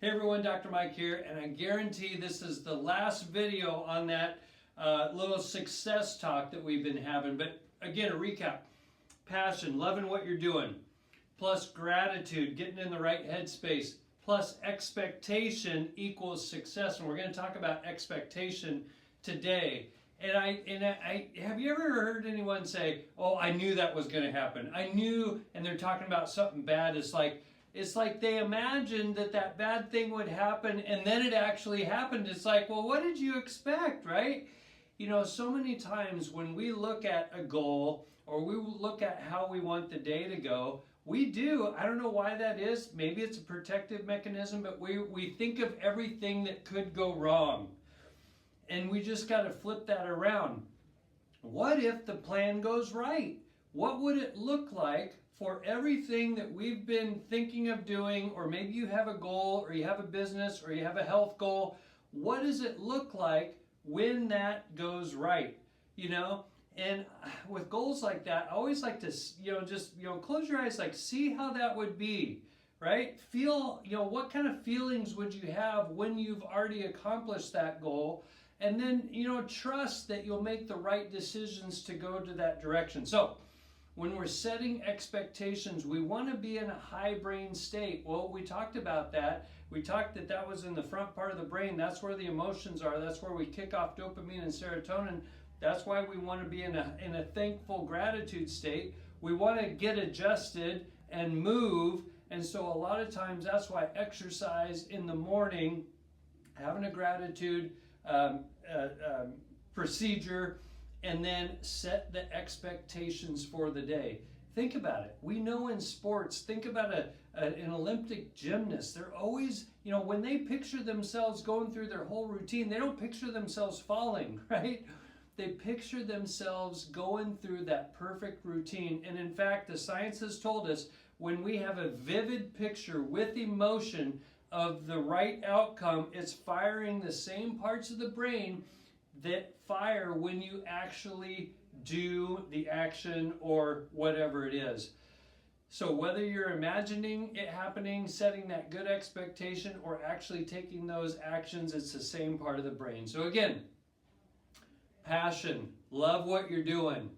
Hey everyone, Dr. Mike here, and I guarantee this is the last video on that little success talk that we've been having. But again, a recap: passion, loving what you're doing, plus gratitude, getting in the right headspace, plus expectation equals success. And we're going to talk about expectation today. And I have you ever heard anyone say, "Oh, I knew that was going to happen. I knew," and they're talking about something bad. It's like they imagined that bad thing would happen, and then it actually happened. It's like, well, what did you expect, right? You know, so many times when we look at a goal or we look at how we want the day to go, I don't know why that is. Maybe it's a protective mechanism, but we think of everything that could go wrong. And we just got to flip that around. What if the plan goes right? What would it look like for everything that we've been thinking of doing? Or maybe you have a goal, or you have a business, or you have a health goal. What does it look like when that goes right? You know, and with goals like that, I always like to, close your eyes, like see how that would be, right? Feel, what kind of feelings would you have when you've already accomplished that goal? And then, trust that you'll make the right decisions to go to that direction. So, when we're setting expectations, we want to be in a high brain state. Well, we talked about that. We talked that was in the front part of the brain. That's where the emotions are. That's where we kick off dopamine and serotonin. That's why we want to be in a thankful gratitude state. We want to get adjusted and move. And so a lot of times that's why exercise in the morning, having a gratitude procedure, and then set the expectations for the day. Think about it. We know in sports, think about an Olympic gymnast. They're always, when they picture themselves going through their whole routine, they don't picture themselves falling, right? They picture themselves going through that perfect routine. And in fact, the science has told us when we have a vivid picture with emotion of the right outcome, it's firing the same parts of the brain that fire when you actually do the action or whatever it is. So whether you're imagining it happening, setting that good expectation, or actually taking those actions, it's the same part of the brain. So again, passion, love what you're doing,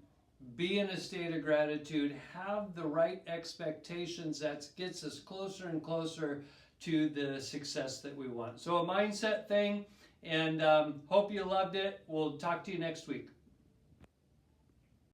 be in a state of gratitude, have the right expectations. That gets us closer and closer to the success that we want. So a mindset thing. And hope you loved it. We'll talk to you next week.